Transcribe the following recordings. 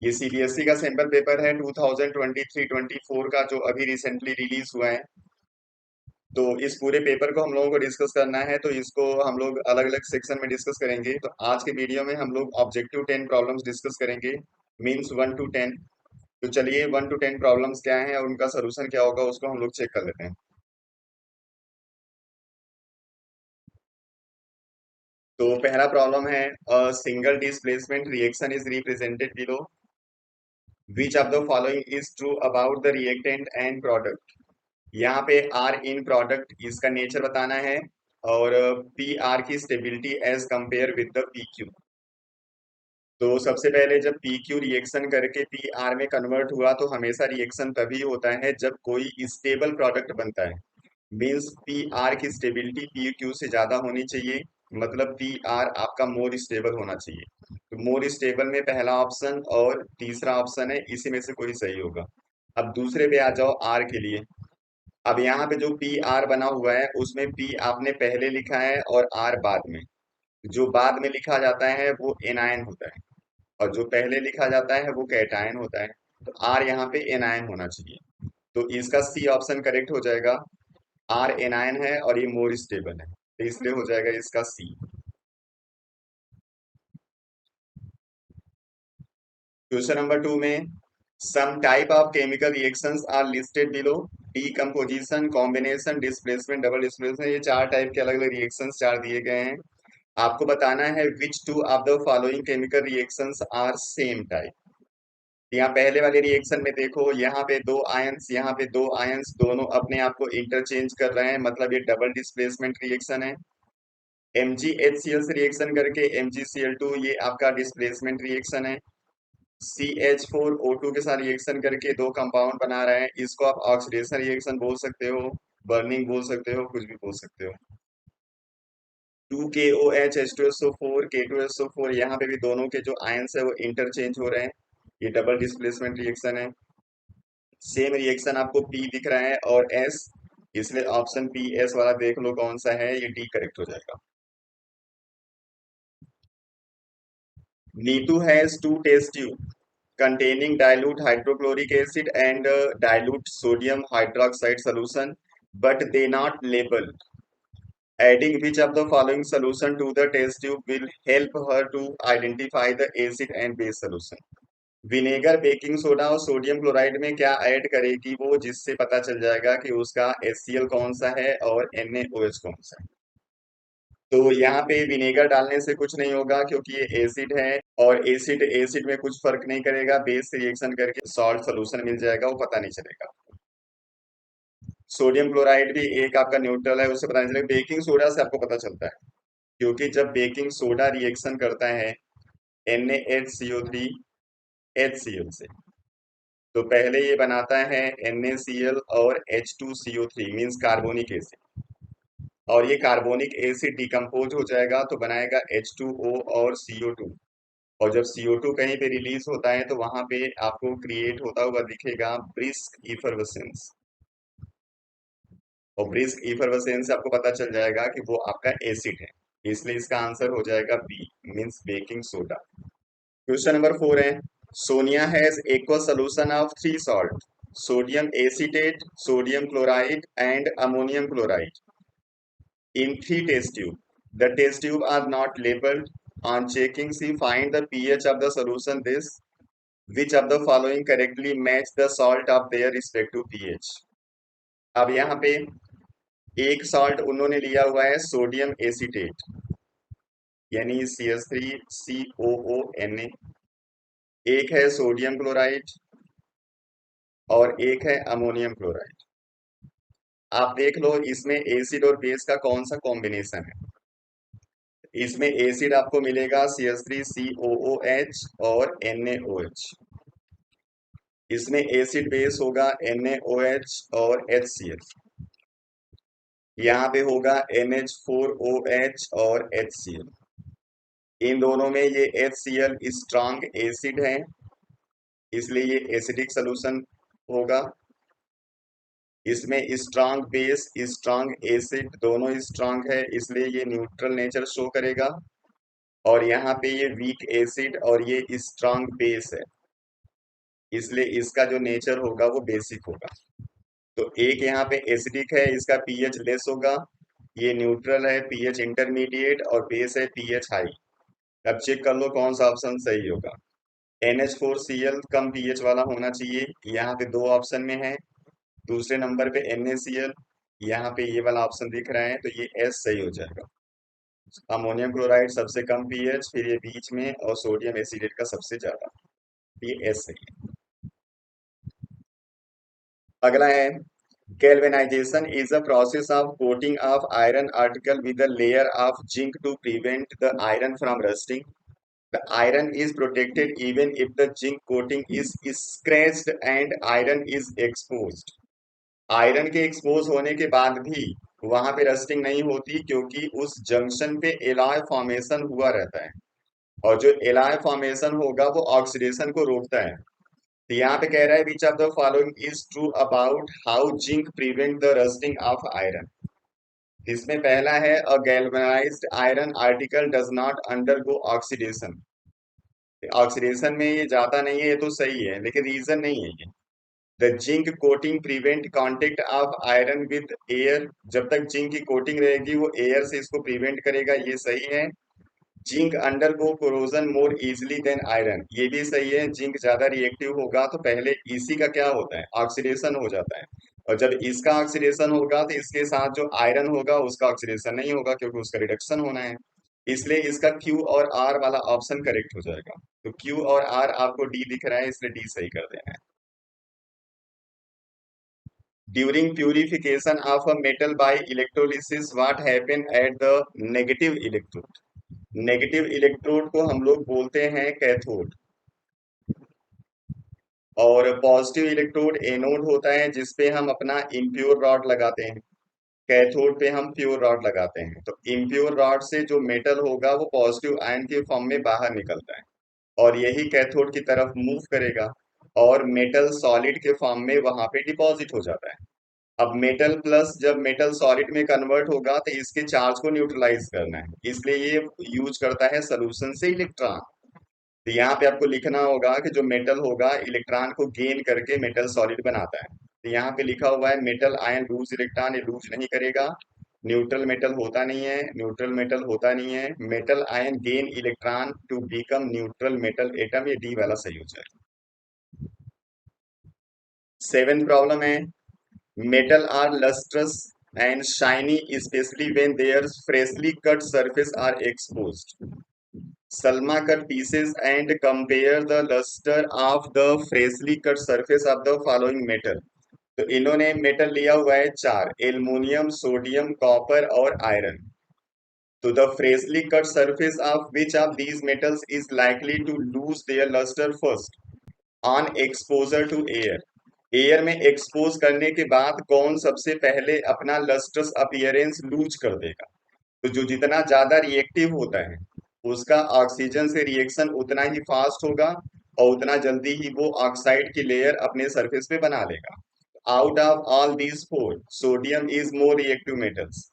ये सीबीएसई का sample paper है 2023-24 का, जो अभी रिसेंटली रिलीज हुआ है। तो इस पूरे पेपर को हम लोगों को डिस्कस करना है, तो इसको हम लोग अलग अलग सेक्शन में डिस्कस करेंगे। तो आज के वीडियो में हम लोग ऑब्जेक्टिव 10 प्रॉब्लम्स डिस्कस करेंगे, मींस 1 to 10। तो चलिए 1 to 10 प्रॉब्लम्स क्या हैं और उनका सोल्यूशन क्या होगा उसको हम लोग चेक कर लेते हैं। तो पहला प्रॉब्लम है, single displacement reaction is represented below, which of the following is true about the reactant and product. यहाँ पे आर इन प्रोडक्ट इसका नेचर बताना है, और पी आर की stability as compare with the P Q. तो सबसे पहले जब पी क्यू रिएक्शन करके पी आर में कन्वर्ट हुआ तो हमेशा रिएक्शन तभी होता है जब कोई स्टेबल प्रोडक्ट बनता है। मीन्स पी आर की स्टेबिलिटी पी क्यू से ज्यादा होनी चाहिए, मतलब पी आर आपका मोर स्टेबल होना चाहिए। तो मोर स्टेबल में पहला ऑप्शन और तीसरा ऑप्शन है, इसी में से कोई सही होगा। अब दूसरे पे आ जाओ, आर के लिए। अब यहाँ पे जो पी आर बना हुआ है उसमें पी आपने पहले लिखा है और आर बाद में। जो बाद में लिखा जाता है वो एनायन होता है, और जो पहले लिखा जाता है वो कैटायन होता है। तो आर यहाँ पे एनायन होना चाहिए, तो इसका सी ऑप्शन करेक्ट हो जाएगा। आर एनायन है और ये मोर स्टेबल है, तो इसलिए हो जाएगा इसका सी। क्वेश्चन नंबर 2 में, some type of chemical reactions are listed below, decomposition, combination, displacement, double displacement. ये चार टाइप के अलग अलग रिएक्शंस चार दिए गए हैं। आपको बताना है which two of the following chemical reactions are same type. यहाँ पहले वाले रिएक्शन में देखो, यहाँ पे दो आयंस, यहाँ पे दो आयंस, दोनों अपने आप को इंटरचेंज कर रहे हैं, मतलब ये डबल डिस्प्लेसमेंट रिएक्शन है। MgHCl से रिएक्शन करके MgCl2, ये आपका डिस्प्लेसमेंट रिएक्शन है। CH4O2 के साथ रिएक्शन करके दो कंपाउंड बना रहे हैं, इसको आप ऑक्सीडेशन रिएक्शन बोल सकते हो, बर्निंग बोल सकते हो, कुछ भी बोल सकते हो। 2KOH H2SO4 K2SO4, यहाँ पे भी दोनों के जो आयंस है वो इंटरचेंज हो रहे हैं, ये डबल डिस्प्लेसमेंट रिएक्शन है। सेम रिएक्शन आपको पी दिख रहा है और एस, इसलिए ऑप्शन पी एस वाला देख लो कौन सा है, ये डी करेक्ट हो जाएगा। Neetu has two test tube containing dilute hydrochloric acid and dilute sodium hydroxide solution, but they not labeled. Adding which of the following solution to the test tube will help her to identify the acid and base solution? Vinegar, baking soda और sodium chloride में क्या add करेगी वो, जिससे पता चल जाएगा कि उसका HCl कौन सा है और NaOH कौन सा है। तो यहाँ पे विनेगर डालने से कुछ नहीं होगा क्योंकि ये एसिड है, और एसिड एसिड में कुछ फर्क नहीं करेगा, बेस से रिएक्शन करके सॉल्ट सोल्यूशन मिल जाएगा, वो पता नहीं चलेगा। सोडियम क्लोराइड भी एक आपका न्यूट्रल है, उससे पता नहीं चलेगा। बेकिंग सोडा से आपको पता चलता है, क्योंकि जब बेकिंग सोडा रिएक्शन करता है NaHCO3 HCl से, तो पहले ये बनाता है NaCl और H2CO3 मीन्स कार्बोनिक एसिड, और ये कार्बोनिक एसिड डिकम्पोज हो जाएगा तो बनाएगा H2O और CO2। और जब CO2 कहीं पे रिलीज होता है तो वहां पे आपको क्रिएट होता हुआ दिखेगा ब्रिस्क इफरवेसेंस, और ब्रिस्क इफरवेसेंस से आपको पता चल जाएगा कि वो आपका एसिड है, इसलिए इसका आंसर हो जाएगा B, means baking soda. Question number 4 है, Sonia has aqua solution of three salt, sodium acetate, sodium chloride and ammonium chloride in three test tube. The test tube are not labeled. On checking, she find the pH of the solution. This, which of the following correctly match the salt of their respective pH? अब यहाँ पे एक salt उन्होंने लिया हुआ है sodium acetate, यानी CH3COONA। एक है सोडियम क्लोराइड और एक है अमोनियम क्लोराइड। आप देख लो इसमें एसिड और बेस का कौन सा कॉम्बिनेशन है। इसमें एसिड आपको मिलेगा CH3COOH और NaOH। इसमें एसिड बेस होगा NaOH और HCl। यहाँ पे होगा NH4OH और HCl। इन दोनों में ये HCl स्ट्रांग एसिड है, इसलिए ये एसिडिक सोल्यूशन होगा। इसमें स्ट्रांग बेस स्ट्रांग एसिड दोनों स्ट्रांग है, इसलिए ये न्यूट्रल नेचर शो करेगा। और यहाँ पे ये वीक एसिड और ये स्ट्रांग बेस है, इसलिए इसका जो नेचर होगा वो बेसिक होगा। तो एक यहाँ पे एसिडिक है, इसका पीएच लेस होगा। ये न्यूट्रल है, पीएच इंटरमीडिएट, और बेस है पीएच हाई। अब चेक कर लो कौन सा ऑप्शन सही होगा। NH4Cl कम पीएच वाला होना चाहिए, यहाँ पे दो ऑप्शन में है। दूसरे नंबर पे NaCl, यहाँ पे ये वाला ऑप्शन दिख रहा है, तो ये एस सही हो जाएगा। अमोनियम क्लोराइड सबसे कम पीएच, फिर ये बीच में, और सोडियम एसिडेट का सबसे ज्यादा। ये एस सही है। अगला है, galvanization is a process of coating of iron article with a layer of zinc to prevent the iron from rusting. The iron is protected even if the zinc coating is scratched and iron is exposed. Iron के expose होने के बाद भी वहां पे rusting नहीं होती, क्योंकि उस जंक्शन पे एलॉय फॉर्मेशन हुआ रहता है, और जो एलॉय फॉर्मेशन होगा वो ऑक्सीडेशन को रोकता है। तो यहाँ पे कह रहा है which of the following is true about how zinc prevent the rusting of iron. इसमें पहला है, a galvanized iron article does not undergo oxidation. Oxidation में ये जाता नहीं है, ये तो सही है, लेकिन रीजन नहीं है ये। The zinc coating prevent contact of iron with air, जब तक जिंक की कोटिंग रहेगी वो एयर से इसको प्रिवेंट करेगा, ये सही है। Zinc undergo corrosion more easily than iron, ये भी सही है। जिंक ज्यादा रिएक्टिव होगा तो पहले इसी का क्या होता है, ऑक्सीडेशन हो जाता है, और जब इसका ऑक्सीडेशन होगा तो इसके साथ जो आयरन होगा उसका ऑक्सीडेशन नहीं होगा, क्योंकि उसका रिडक्शन होना है। इसलिए इसका क्यू और आर वाला ऑप्शन करेक्ट हो जाएगा। तो क्यू और आर आपको डी दिख रहा है, इसलिए डी सही कर देना है। During purification of a metal by electrolysis what happen at the negative electrode. Negative electrode को हम लोग बोलते हैं कैथोड, और पॉजिटिव इलेक्ट्रोड एनोड होता है, जिसपे हम अपना इम्प्योर रॉड लगाते हैं। कैथोड पे हम प्योर रॉड लगाते हैं। तो इम्प्योर रॉड से जो मेटल होगा वो पॉजिटिव आयन के फॉर्म में बाहर निकलता है, और यही कैथोड की तरफ मूव करेगा, और मेटल सॉलिड के फॉर्म में वहां पे डिपॉजिट हो जाता है। अब मेटल प्लस जब मेटल सॉलिड में कन्वर्ट होगा तो इसके चार्ज को न्यूट्रलाइज करना है, इसलिए ये यूज करता है सोल्यूशन से इलेक्ट्रॉन। तो यहाँ पे आपको लिखना होगा कि जो मेटल होगा इलेक्ट्रॉन को गेन करके मेटल सॉलिड बनाता है। तो यहाँ पे लिखा हुआ है मेटल आयन लूज इलेक्ट्रॉन, ये लूज नहीं करेगा। न्यूट्रल मेटल होता नहीं है, न्यूट्रल मेटल होता नहीं है। Metal ion gain electron to become neutral metal atom, ये डी वाला सही हो जाएगा। सेवेंथ प्रॉब्लम है, metal are lustrous and shiny especially when their freshly cut surface are exposed. Salma cut pieces and compare the luster of the freshly cut surface of the following metal. तो इन्होंने metal लिया हुआ है चार, aluminium, sodium, copper और iron. तो the freshly cut surface of which of these metals is likely to lose their luster first on exposure to air? Air में expose करने के बाद कौन सबसे पहले अपना लस्ट्रस अपीयरेंस लूज कर देगा? तो जो जितना ज्यादा रिएक्टिव होता है उसका ऑक्सीजन से रिएक्शन उतना ही फास्ट होगा, और उतना जल्दी ही वो ऑक्साइड की लेयर अपने सरफेस पे बना लेगा। Out of all these four sodium is more reactive metals,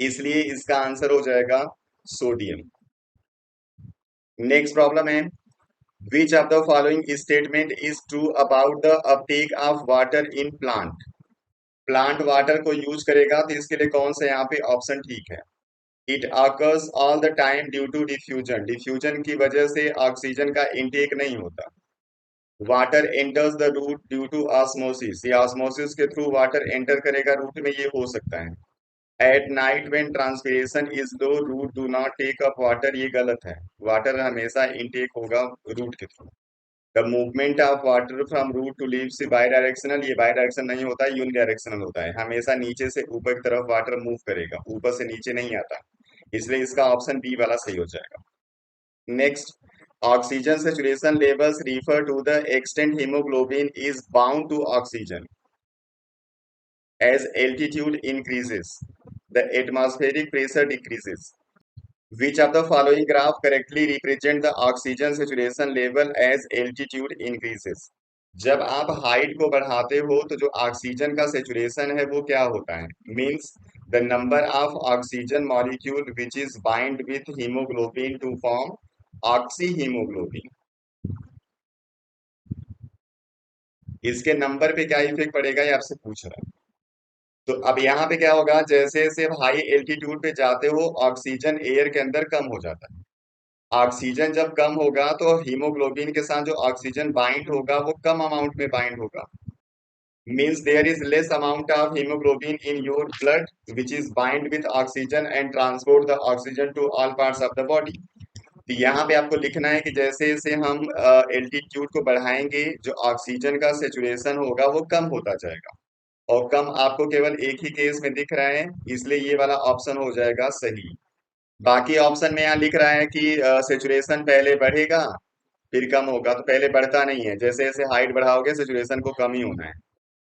इसलिए इसका आंसर हो जाएगा सोडियम। नेक्स्ट प्रॉब्लम है, which of the following statement is true about the uptake of water in plant? Plant water को use करेगा तो इसके लिए कौन सा यहाँ पे ऑप्शन ठीक है? It occurs all the time due to diffusion, diffusion की वजह से ऑक्सीजन का इनटेक नहीं होता। Water enters the root due to osmosis, ये ऑस्मोसिस के थ्रू वाटर एंटर करेगा रूट में, ये हो सकता है। At night when transpiration is low root do not take up water, ये गलत है। वाटर हमेशा इनटेक होगा रूट के थ्रू। The movement of water from root to leaves by directional, ये बाई डायरेक्शन नहीं होता है, यूनि डायरेक्शनल होता है। हमेशा नीचे से ऊपर की तरफ वाटर मूव करेगा, ऊपर से नीचे नहीं आता, इसलिए इसका ऑप्शन बी वाला सही हो जाएगा। Next, oxygen saturation levels refer to the extent haemoglobin is bound to oxygen as altitude increases, the atmospheric pressure decreases. Which of the following graph correctly represent the oxygen saturation level as altitude increases? जब आप height को बढ़ाते हो तो जो oxygen का saturation है वो क्या होता है, means the number of oxygen molecule which is bind with haemoglobin to form oxy haemoglobin. इसके नंबर पे क्या इफेक्ट पड़ेगा ये आपसे पूछ रहा है। तो अब यहाँ पे क्या होगा, जैसे जैसे हाई एल्टीट्यूड पे जाते हो ऑक्सीजन एयर के अंदर कम हो जाता है। ऑक्सीजन जब कम होगा तो हीमोग्लोबिन के साथ जो ऑक्सीजन बाइंड होगा वो कम अमाउंट में बाइंड होगा। Means there is less amount of hemoglobin in your blood which is bind with oxygen and transport the oxygen to all parts of the body। तो यहाँ पे आपको लिखना है कि जैसे जैसे हम एल्टीट्यूड को बढ़ाएंगे जो ऑक्सीजन का सेचुरेशन होगा वो कम होता जाएगा। और कम आपको केवल एक ही केस में दिख रहा है, इसलिए ये वाला ऑप्शन हो जाएगा सही। बाकी ऑप्शन में यहाँ लिख रहा है कि सेचुरेशन पहले बढ़ेगा फिर कम होगा, तो पहले बढ़ता नहीं है, जैसे जैसे हाइट बढ़ाओगे सेचुरेशन को कम ही होना है।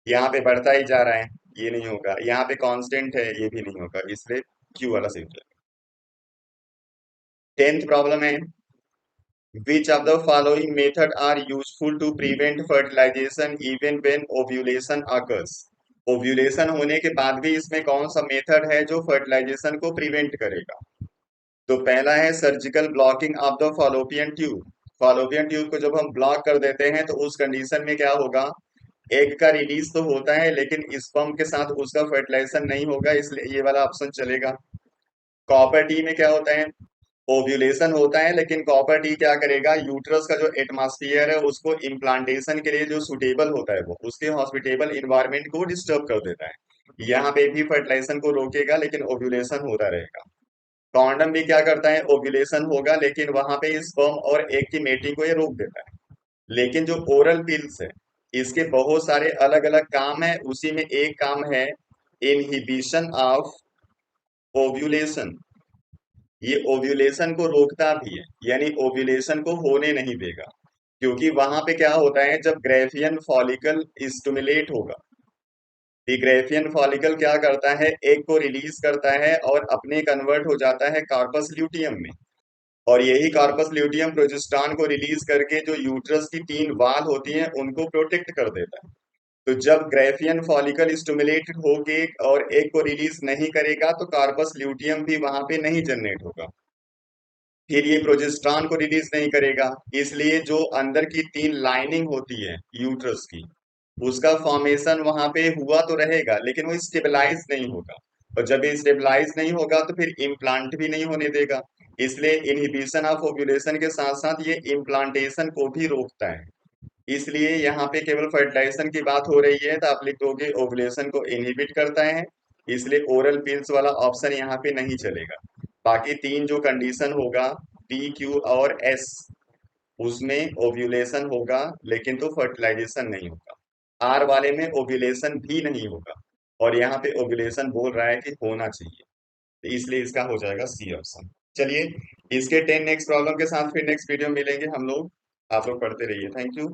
यहाँ पे बढ़ता ही जा रहा है, ये नहीं होगा। यहाँ पे कांस्टेंट है, ये भी नहीं होगा, इसलिए क्यू वाला सही हो जाएगा। 10th प्रॉब्लम है, which of the following method are useful to prevent fertilisation even when ovulation occurs. Ovulation होने के बाद भी इसमें कौन सा मेथड है जो फर्टिलाइजेशन को प्रिवेंट करेगा। तो पहला है surgical blocking of the Fallopian tube. Fallopian tube को जब हम ब्लॉक कर देते हैं तो उस कंडीशन में क्या होगा, एग का रिलीज तो होता है लेकिन स्पर्म के साथ उसका फर्टिलाइजेशन नहीं होगा, इसलिए ये वाला ऑप्शन चलेगा। कॉपर टी में क्या होता है, ओव्यूलेशन होता है लेकिन कॉपर टी क्या करेगा, यूट्रस का जो एटमॉस्फेयर है उसको इम्प्लांटेशन के लिए जो सुटेबल होता है वो उसके हॉस्पिटेबल इन्वायरमेंट को डिस्टर्ब कर देता है। यहाँ पे भी फर्टिलाइजेशन को रोकेगा लेकिन ओव्यूलेशन होता रहेगा। कॉन्डम भी क्या करता है, ओव्यूलेशन होगा लेकिन वहां पे स्पर्म और एग की मेटिंग को ये रोक देता है। लेकिन जो ओरल पिल्स है इसके बहुत सारे अलग अलग काम है, उसी में एक काम है इनहिबिशन ऑफ ओव्यूलेशन। ये ओव्यूलेशन को रोकता भी है, यानी ओव्यूलेशन को होने नहीं देगा। क्योंकि वहां पे क्या होता है, जब ग्रेफियन फॉलिकल स्टिमुलेट होगा, ये ग्रेफियन फॉलिकल क्या करता है, एग को रिलीज करता है और अपने कन्वर्ट हो जाता है कार्पस ल्यूटियम में। और यही कार्पस ल्यूटियम प्रोजेस्टेरॉन को रिलीज करके जो यूट्रस की 3 वाल होती हैं उनको प्रोटेक्ट कर देता है। तो जब ग्रेफियन फॉलिकल स्टिमुलेटेड होके और एग को रिलीज नहीं करेगा तो कार्पस ल्यूटियम भी वहां पे नहीं जनरेट होगा, फिर ये प्रोजेस्टेरॉन को रिलीज नहीं करेगा। इसलिए जो अंदर की 3 लाइनिंग होती है यूट्रस की उसका फॉर्मेशन वहां पे हुआ तो रहेगा लेकिन वो स्टेबलाइज नहीं होगा। और जब ये स्टेबलाइज नहीं होगा तो फिर इम्प्लांट भी नहीं होने देगा। इसलिए इनहिबिशन ऑफ ओव्यूलेशन के साथ साथ ये इम्प्लांटेशन को भी रोकता है। इसलिए यहाँ पे केवल फर्टिलाइजेशन की बात हो रही है तो आप लिख दोगे ओवुलेशन को इनहिबिट करता है, इसलिए ओरल पिल्स वाला ऑप्शन यहाँ पे नहीं चलेगा। बाकी 3 जो कंडीशन होगा पी क्यू और एस, उसमें ओव्यूलेशन होगा लेकिन तो फर्टिलाइजेशन नहीं होगा। आर वाले में ओव्यूलेशन भी नहीं होगा और यहाँ पे ओव्यूलेशन बोल रहा है कि होना चाहिए, तो इसलिए इसका हो जाएगा सी ऑप्शन। चलिए, इसके 10 नेक्स्ट प्रॉब्लम के साथ फिर नेक्स्ट वीडियो में मिलेंगे हम लोग। आप लोग पढ़ते रहिए। Thank you.